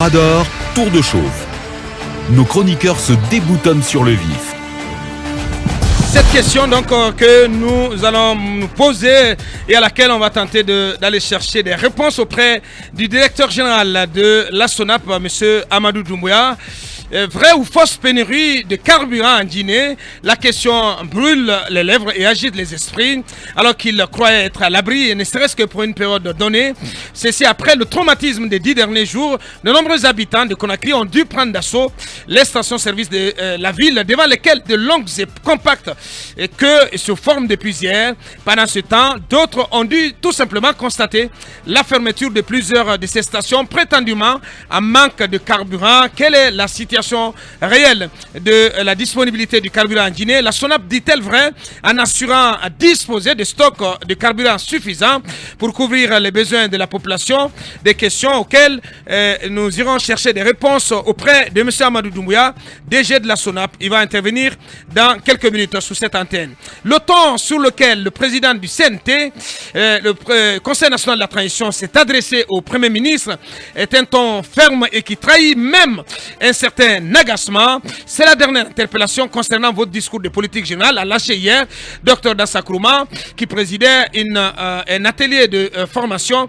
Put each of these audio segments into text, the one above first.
Mirador, tour de chauffe. Nos chroniqueurs se déboutonnent sur le vif. Cette question donc que nous allons nous poser et à laquelle on va tenter d'aller chercher des réponses auprès du directeur général de la SONAP, M. Amadou Doumbouya. Vrai ou fausse pénurie de carburant en Guinée? La question brûle les lèvres et agite les esprits alors qu'il croyait être à l'abri, et ne serait-ce que pour une période donnée. Ceci après le traumatisme des 10 derniers jours. De nombreux habitants de Conakry ont dû prendre d'assaut les stations-service de la ville, devant lesquelles de longues et compactes queues se forment depuis hier. Pendant ce temps, d'autres ont dû tout simplement constater la fermeture de plusieurs de ces stations, prétendument en manque de carburant. Quelle est la situation réelle de la disponibilité du carburant en Guinée? La SONAP dit-elle vrai en assurant disposer de stocks de carburant suffisants pour couvrir les besoins de la population? Des questions auxquelles nous irons chercher des réponses auprès de M. Amadou Doumbouya, DG de la SONAP. Il va intervenir dans quelques minutes sous cette antenne. Le ton sur lequel le président du CNT, le Conseil national de la transition, s'est adressé au Premier ministre est un ton ferme et qui trahit même un certain agacement. C'est la dernière interpellation concernant votre discours de politique générale a lâché hier Dr Dassa Kourouma, qui présidait un atelier de formation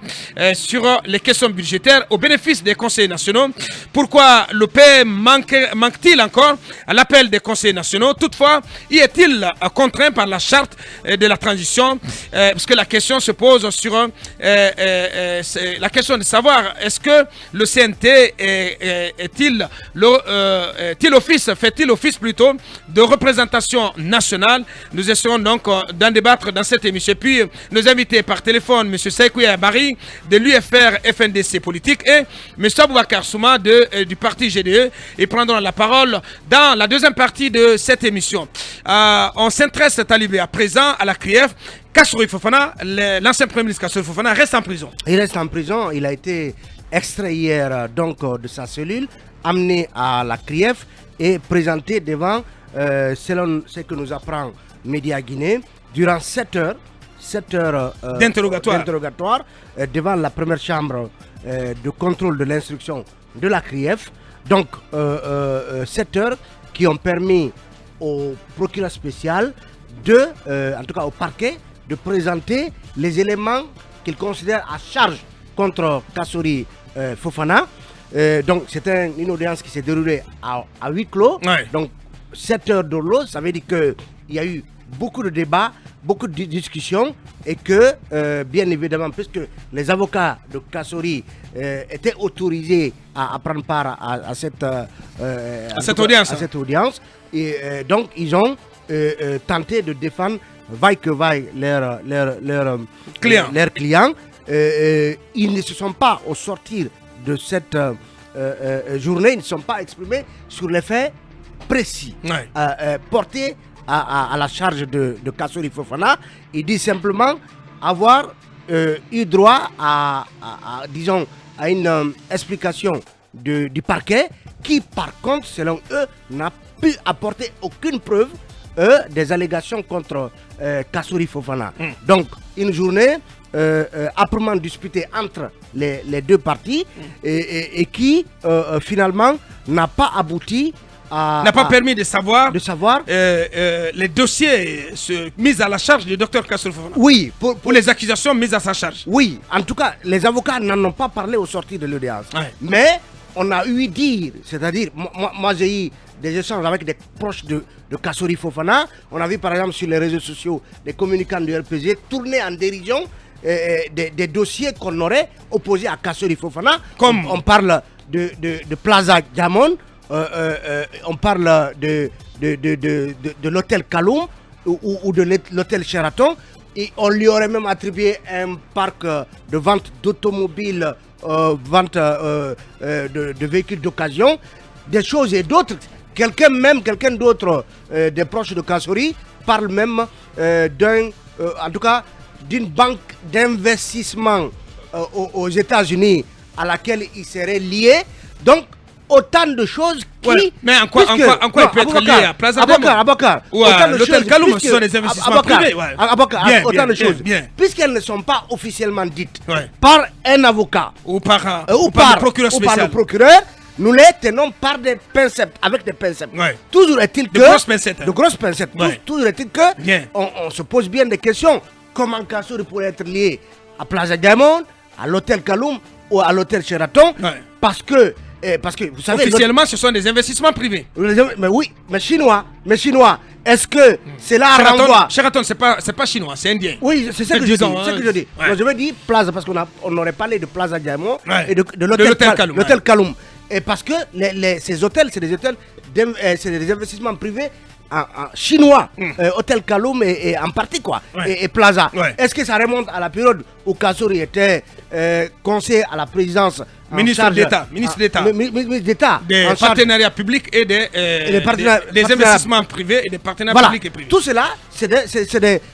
sur les questions budgétaires au bénéfice des conseillers nationaux. Pourquoi le pays manque-t-il encore à l'appel des conseillers nationaux? Toutefois, y est-il contraint par la charte de la transition? Parce que la question se pose sur la question de savoir est-ce que le CNT fait-il office plutôt de représentation nationale? Nous essayons donc d'en débattre dans cette émission. Puis nos invités par téléphone, M. Saïkouya Bari de l'UFR FNDC Politique et M. Aboubakar Souma du parti GDE. Ils prendront la parole dans la deuxième partie de cette émission. On s'intéresse à présent à la CRIEF. Kassouri Fofana, l'ancien Premier ministre Kassouri Fofana, reste en prison. Il reste en prison. Il a été extrait hier de sa cellule, amené à la CRIEF et présenté devant, selon ce que nous apprend Média Guinée, durant 7 heures d'interrogatoire devant la première chambre de contrôle de l'instruction de la CRIEF. Donc 7 heures qui ont permis au procureur spécial en tout cas au parquet, de présenter les éléments qu'il considère à charge contre Kassouri Fofana. Donc c'était une audience qui s'est déroulée à huis clos. Ouais. Donc 7 heures de l'eau, ça veut dire qu'il y a eu beaucoup de débats, beaucoup de discussions et que bien évidemment, puisque les avocats de Kassouri étaient autorisés à prendre part à cette audience, et donc ils ont tenté de défendre vaille que vaille leurs clients. Ils ne se sont pas, au sortir de cette journée, ils ne sont pas exprimés sur les faits précis portés à la charge de Kassouri Fofana. Il dit simplement avoir eu droit à une explication du parquet qui, par contre, selon eux, n'a pu apporter aucune preuve des allégations contre Kassouri Fofana. Donc, une journée âprement disputée entre les deux parties et qui, finalement, n'a pas abouti n'a pas permis de savoir les dossiers mis à la charge du docteur Kassouri Fofana. Oui. Pour les accusations mises à sa charge. Oui. En tout cas, les avocats n'en ont pas parlé au sortir de l'audience. Ouais. Mais on a eu dire, c'est-à-dire, moi j'ai eu des échanges avec des proches de Kassouri Fofana. On a vu par exemple sur les réseaux sociaux des communicants du RPG tourner en dérision des dossiers qu'on aurait opposés à Kassouri Fofana. Comme on parle de Plaza Diamond, on parle de l'hôtel Kaloum ou de l'hôtel Sheraton. Et on lui aurait même attribué un parc de vente d'automobiles, vente de véhicules d'occasion, des choses et d'autres. Quelqu'un d'autre des proches de Kassouri parle même en tout cas d'une banque d'investissement aux États-Unis à laquelle il serait lié. Donc autant de choses qui... Ouais, mais en quoi il peut être lié à Plaza Diamond ou à l'hôtel Kaloum, ce sont des investissements privés. Autant de choses. Puisqu'elles ne sont pas officiellement dites par un avocat ou par le procureur spécial. Ou par le procureur, nous les tenons par des pincettes, avec des pincettes. Toujours est-il que... De grosses pincettes. Toujours est-il que... On se pose bien des questions. Comment Kassouri pourrait être lié à Plaza Diamond, à l'hôtel Kaloum ou à l'hôtel Sheraton? Parce que vous savez... Officiellement, ce sont des investissements privés. Mais oui, mais chinois. Est-ce que c'est là à renvoi? Sheraton, c'est pas chinois, c'est indien. Oui, c'est ce que je dis. Je veux dire Plaza, parce qu'on aurait parlé de Plaza Diamond et de l'hôtel Kaloum. Et parce que ces hôtels, c'est des hôtels, c'est des investissements privés en chinois, hôtel Kaloum et en partie quoi, et Plaza. Est-ce que ça remonte à la période où Kassouri était conseiller à la présidence, ministre d'État, des partenariats publics et des investissements privés et des partenariats publics et privés. Tout cela,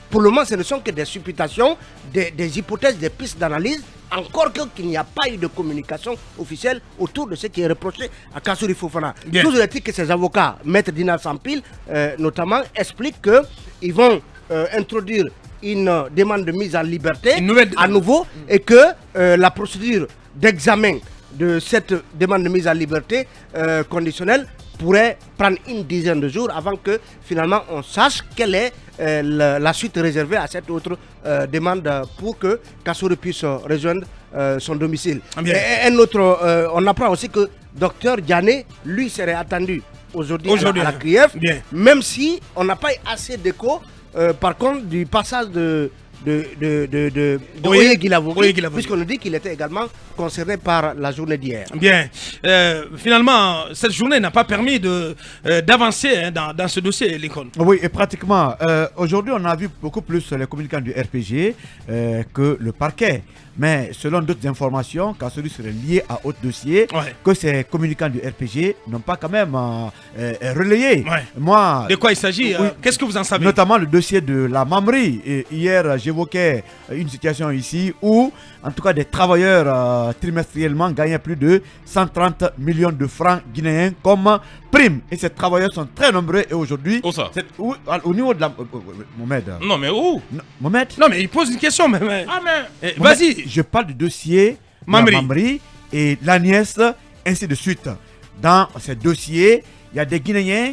pour le moment, ce ne sont que des supputations, des hypothèses, des pistes d'analyse. Encore qu'il n'y a pas eu de communication officielle autour de ce qui est reproché à Kassouri Fofana. Toujours est-il que ces avocats, Maître Dina Sampil, notamment, expliquent qu'ils vont introduire une demande de mise en liberté à nouveau et que la procédure d'examen de cette demande de mise en liberté conditionnelle pourrait prendre une dizaine de jours avant que finalement on sache quelle est la suite réservée à cette autre demande pour que Kassouri puisse rejoindre son domicile. Et on apprend aussi que Dr Diané, lui, serait attendu aujourd'hui à la CRIEF, même si on n'a pas eu assez d'écho par contre du passage de Oye Guilavogui, puisqu'on nous dit qu'il était également concerné par la journée d'hier. Bien. Finalement, cette journée n'a pas permis d'avancer dans ce dossier, Lincoln. Oui, et pratiquement, aujourd'hui, on a vu beaucoup plus les communicants du RPG que le parquet. Mais selon d'autres informations, Kassouri serait lié à autre dossier, que ces communicants du RPG n'ont pas quand même relayé. Moi, de quoi il s'agit? Qu'est-ce que vous en savez? Notamment le dossier de la Mamri. Et hier, j'évoquais une situation ici où, en tout cas, des travailleurs trimestriellement gagnaient plus de 130 millions de francs guinéens comme prime. Et ces travailleurs sont très nombreux. Et aujourd'hui, où ça? Au niveau de la... Mohamed. Non, mais où? Mohamed? Non, mais il pose une question. Vas-y. Je parle du dossier Mamri et la nièce, ainsi de suite. Dans ces dossiers, il y a des Guinéens,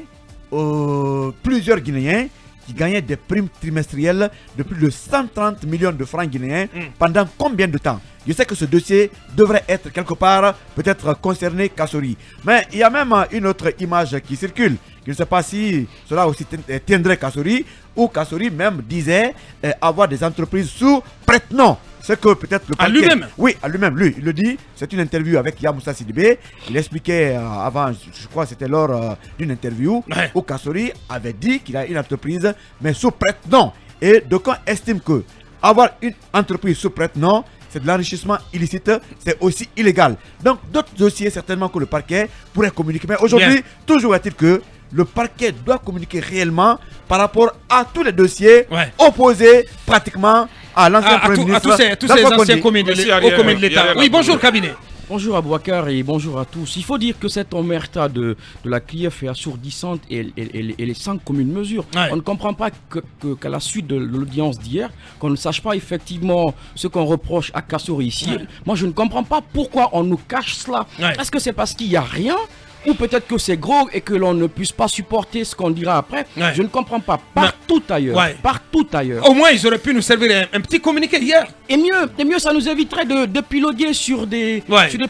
plusieurs Guinéens, qui gagnaient des primes trimestrielles de plus de 130 millions de francs guinéens pendant combien de temps? Je sais que ce dossier devrait être quelque part, peut-être concerné Kassouri. Mais il y a même une autre image qui circule. Je ne sais pas si cela aussi tiendrait Kassouri, ou Kassouri même disait avoir des entreprises sous prête-nom. C'est que peut-être le parquet... À lui-même? Oui, à lui-même. Lui, il le dit. C'est une interview avec Yamoussa Sidibé. Il expliquait avant, je crois que c'était lors d'une interview, où Kassouri avait dit qu'il a une entreprise, mais sous prête-nom. Et d'aucuns estiment que avoir une entreprise sous prête-nom, c'est de l'enrichissement illicite, c'est aussi illégal. Donc d'autres dossiers certainement que le parquet pourrait communiquer. Mais aujourd'hui, toujours est-il que le parquet doit communiquer réellement par rapport à tous les dossiers opposés pratiquement à l'ancien Premier ministre. À tous ces anciens commis de l'État. Oui, bonjour cabinet. Bonjour Abouakar et bonjour à tous. Il faut dire que cette omerta de la CRIEF est assourdissante et les 5 communes mesures. On ne comprend pas qu'à la suite de l'audience d'hier, qu'on ne sache pas effectivement ce qu'on reproche à Kassouri ici. Moi je ne comprends pas pourquoi on nous cache cela. Est-ce que c'est parce qu'il n'y a rien ? Ou peut-être que c'est gros et que l'on ne puisse pas supporter ce qu'on dira après. Je ne comprends pas. Partout ailleurs. Partout ailleurs. Au moins, ils auraient pu nous servir un petit communiqué hier. Et mieux, ça nous éviterait de piloter sur des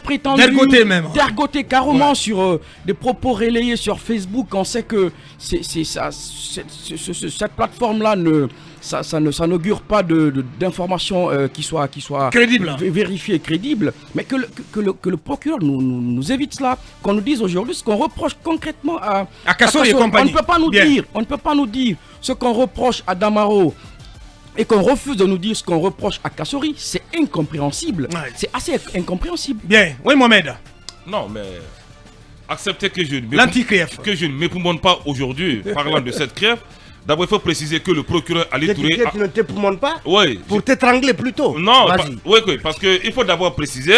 prétendus... D'ergoter même. D'ergoter carrément sur des propos relayés sur Facebook. On sait que cette plateforme-là ça n'augure pas d'informations qui soient crédibles, vérifiées, crédibles, mais que le procureur nous évite cela, qu'on nous dise aujourd'hui ce qu'on reproche concrètement à Kassouri et compagnie. On ne peut pas nous dire ce qu'on reproche à Damaro et qu'on refuse de nous dire ce qu'on reproche à Kassouri. C'est incompréhensible. C'est assez incompréhensible. Bien. Oui, Mohamed. Non, mais acceptez que je ne m'époumonne pas aujourd'hui parlant de cette CRIEF. D'abord, il faut préciser que le procureur Ali Touré... Tu ne t'époumones pas? Oui. Pour t'étrangler plutôt? Non, oui, parce qu'il faut d'abord préciser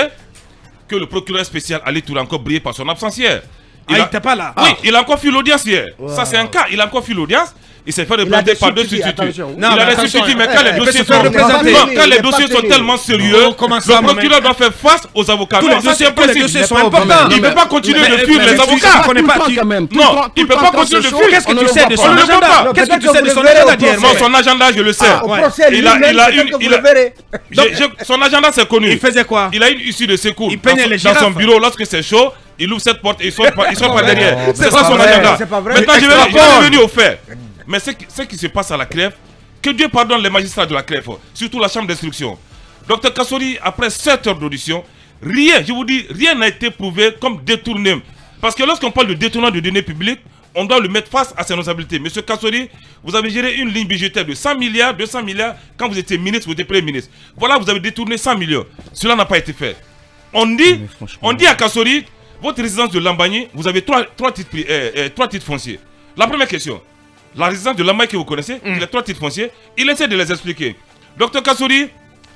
que le procureur spécial Ali Touré a encore brillé par son absence hier. Il n'était pas là. Oui, il a encore fait l'audience hier. Ça, c'est un cas. Il a encore fait l'audience. Il s'est fait représenter par deux substituts. Il a des substituts, mais quand les dossiers sont tellement sérieux, le procureur doit faire face aux avocats. Tous les dossiers sont importants. Il ne peut pas continuer de fuir les avocats. Non, il ne peut pas continuer de fuir. Qu'est-ce que tu sais de son agenda? Qu'est-ce que tu sais de son agenda? Non, son agenda, je le sais. Son agenda, c'est connu. Il faisait quoi? Il a une issue de secours dans son bureau lorsque c'est chaud. Il ouvre cette porte et il sort par derrière. C'est ça son agenda. Maintenant, je vais revenir au fait. Mais ce qui se passe à la CREF, que Dieu pardonne les magistrats de la CREF, surtout la chambre d'instruction. Dr Kassori, après 7 heures d'audition, rien, je vous dis, rien n'a été prouvé comme détourné. Parce que lorsqu'on parle de détournement de données publiques, on doit le mettre face à ses responsabilités. Monsieur Kassori, vous avez géré une ligne budgétaire de 100 milliards, 200 milliards, quand vous étiez ministre, vous étiez premier ministre. Voilà, vous avez détourné 100 millions. Cela n'a pas été fait. On dit à Kassori, votre résidence de Lambagny, vous avez trois titres fonciers. La première question, la résidence de Lambagny que vous connaissez, il a 3 titres fonciers, il essaie de les expliquer. Docteur Kassori,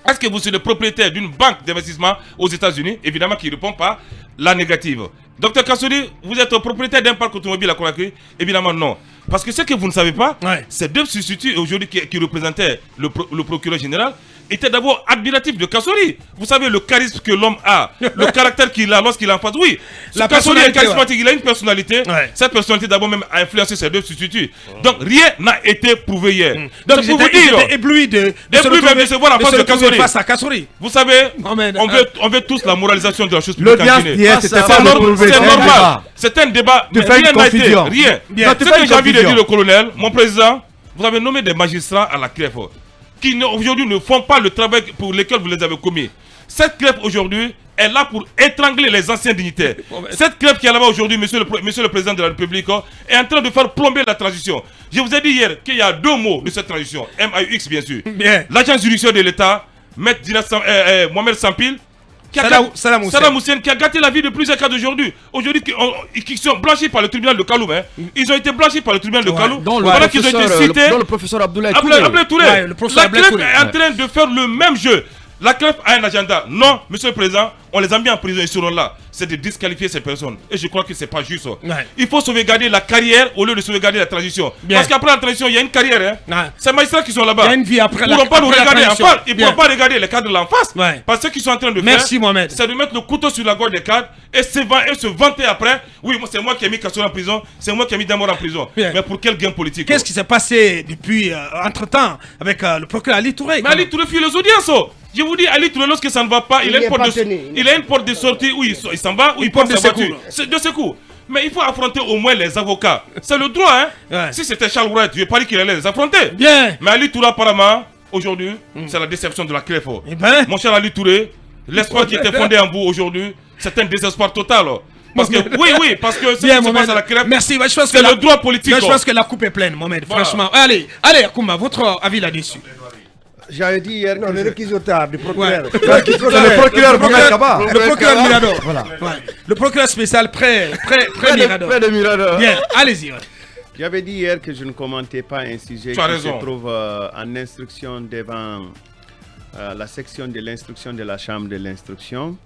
est-ce que vous êtes le propriétaire d'une banque d'investissement aux États-Unis? Évidemment qu'il ne répond pas la négative. Docteur Kassori, vous êtes propriétaire d'un parc automobile à Conakry? Évidemment non. Parce que ce que vous ne savez pas, ces deux substituts aujourd'hui qui représentaient le procureur général étaient d'abord admiratifs de Kassori. Vous savez le charisme que l'homme a, le caractère qu'il a lorsqu'il est en face. Oui, la Kassori est charismatique, il a une personnalité. Cette personnalité d'abord même a influencé ces deux substituts. Donc rien n'a été prouvé hier. Donc pour vous dire, ébloui de se voir en face de Kassori. Vous savez, on veut tous la moralisation de la chose publique. C'est normal. C'est un débat. Rien n'a été. Rien. Ce que j'ai envie de dire, le colonel, mon président, vous avez nommé des magistrats à la CREF qui aujourd'hui ne font pas le travail pour lequel vous les avez commis. Cette CREF aujourd'hui est là pour étrangler les anciens dignitaires. Cette CREF qui est là-bas aujourd'hui, monsieur le président de la République, est en train de faire plomber la transition. Je vous ai dit hier qu'il y a 2 mots de cette transition. MAUX bien sûr. L'agence judiciaire de l'État, Maître Mohamed Sampil, Saddam Hussein qui a gâté la vie de plusieurs cas d'aujourd'hui. Aujourd'hui, qui sont blanchis par le tribunal de Kaloum. Ils ont été blanchis par le tribunal de Kaloum. Voilà qu'ils ont été cités. Le professeur Abdoulaye Touré. La CREF est en train de faire le même jeu. La CREF a un agenda. Non, monsieur le président, on les a mis en prison, ils seront là. C'est de disqualifier ces personnes. Et je crois que ce n'est pas juste. Il faut sauvegarder la carrière au lieu de sauvegarder la transition. Parce qu'après la transition, il y a une carrière. C'est les magistrats qui sont là-bas. Il y a une vie après la transition. Ils ne pourront pas nous regarder en face. Ils ne pourront pas regarder les cadres là en face. Parce que ce qu'ils sont en train de faire, c'est de mettre le couteau sur la gorge des cadres et se vanter après. Oui, c'est moi qui ai mis Kassori en prison. C'est moi qui ai mis Damor en prison. Mais pour quel gain politique? Qu'est-ce qui s'est passé depuis, entre-temps, avec le procureur Ali Touré? Mais Ali Touré fuit les audiences. Je vous dis, Ali Touré, lorsque ça ne va pas, il a une porte de sortie où il s'en va, où il porte sa voiture. C'est de secours. Mais il faut affronter au moins les avocats. C'est le droit, hein. Si c'était Charles Wright, je vais pas dire qu'il allait les affronter. Mais Ali Touré, apparemment, aujourd'hui, c'est la déception de la CREF. Mon cher Ali Touré, l'espoir qui était fondé en vous aujourd'hui, c'est un désespoir total. Parce que, parce que ce qui se passe à la CREF, c'est le droit politique. Je pense que la coupe est pleine, Mohamed, franchement. Allez, Akoumba, votre avis là-dessus? J'avais dit hier que le réquisitoire du procureur. Le procureur Mirador. Le procureur Mirador. Voilà. Le procureur spécial près Mirador. Près de Mirador. Bien, allez-y. J'avais dit hier que je ne commentais pas un sujet qui se trouve en instruction devant la section de l'instruction de la chambre de l'instruction.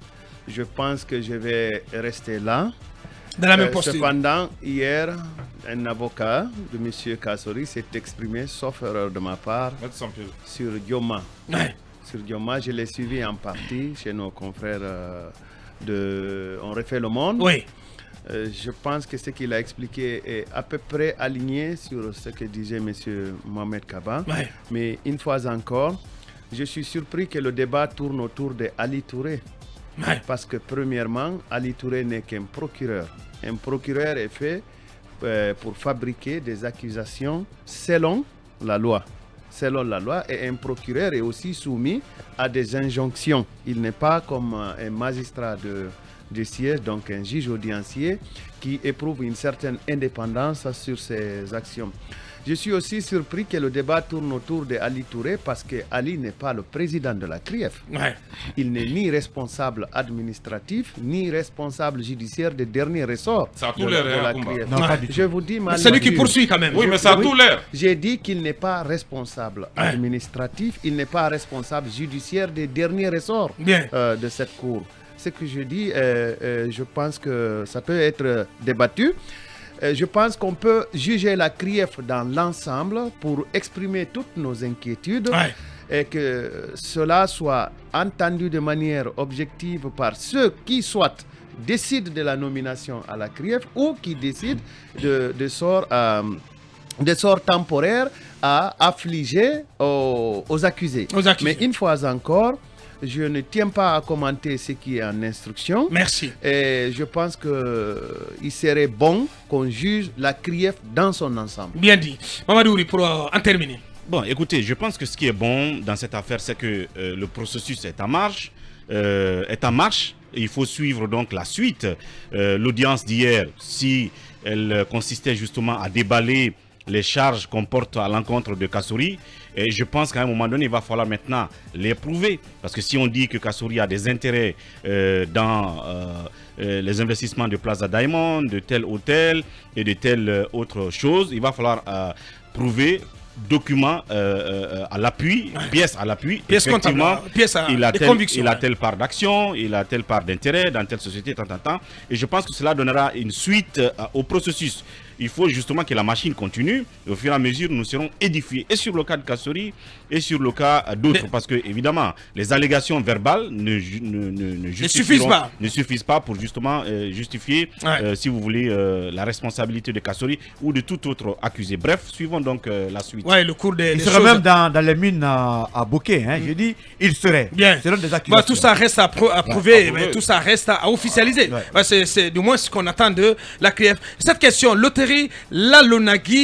Je pense que je vais rester là. Dans la même posture. Cependant, hier, un avocat de M. Kassori s'est exprimé, sauf erreur de ma part, sur Dioma. Sur Dioma, je l'ai suivi en partie chez nos confrères de On refait le monde. Je pense que ce qu'il a expliqué est à peu près aligné sur ce que disait M. Mohamed Kaba. Mais une fois encore, je suis surpris que le débat tourne autour de Ali Touré. Parce que premièrement, Ali Touré n'est qu'un procureur. Un procureur est fait pour fabriquer des accusations selon la loi. Selon la loi, et un procureur est aussi soumis à des injonctions. Il n'est pas comme un magistrat de siège, donc un juge audiencier, qui éprouve une certaine indépendance sur ses actions. Je suis aussi surpris que le débat tourne autour de Ali Touré parce que Ali n'est pas le président de la CRIEF. Il n'est ni responsable administratif, ni responsable judiciaire de dernier ressort. Ça a tout l'air, Je vous dis, c'est lui qui poursuit quand même. Oui, mais ça a tout l'air. J'ai dit qu'il n'est pas responsable administratif, il n'est pas responsable judiciaire des derniers ressorts de cette cour. ce que je dis, je pense que ça peut être débattu. Je pense qu'on peut juger la CRIEF dans l'ensemble pour exprimer toutes nos inquiétudes et que cela soit entendu de manière objective par ceux qui soit décident de la nomination à la CRIEF ou qui décident de sorts temporaires à affliger aux accusés. Mais une fois encore, je ne tiens pas à commenter ce qui est en instruction. Merci. Et je pense qu'il serait bon qu'on juge la CRIEF dans son ensemble. Bien dit. Mamadouri, pour en terminer. Bon, écoutez, je pense que ce qui est bon dans cette affaire, c'est que le processus est en marche. Il faut suivre donc la suite. L'audience d'hier, si elle consistait justement à déballer les charges qu'on porte à l'encontre de Kassouri, et je pense qu'à un moment donné, il va falloir maintenant les prouver. Parce que si on dit que Kassouri a des intérêts dans les investissements de Plaza Diamond, de tel hôtel et de telle autre chose, il va falloir prouver documents à l'appui, pièces à l'appui. Effectivement, il a telle part d'action, il a telle part d'intérêt dans telle société, tant. Et je pense que cela donnera une suite au processus. Il faut justement que la machine continue. Et au fur et à mesure, nous serons édifiés. Et sur le cas de Kassouri, et sur le cas d'autres. Parce que, évidemment, les allégations verbales ne suffisent pas pour justement justifier, si vous voulez, la responsabilité de Kassouri ou de tout autre accusé. Bref, suivons donc la suite. Ouais, le cours des il serait même dans les mines à Bokeh. J'ai dit, il serait. Bien. Selon des accusations. Tout ça reste à prouver, mais tout ça reste à officialiser. C'est du moins ce qu'on attend de la CRIEF. Cette question, loterie, la Lonagui.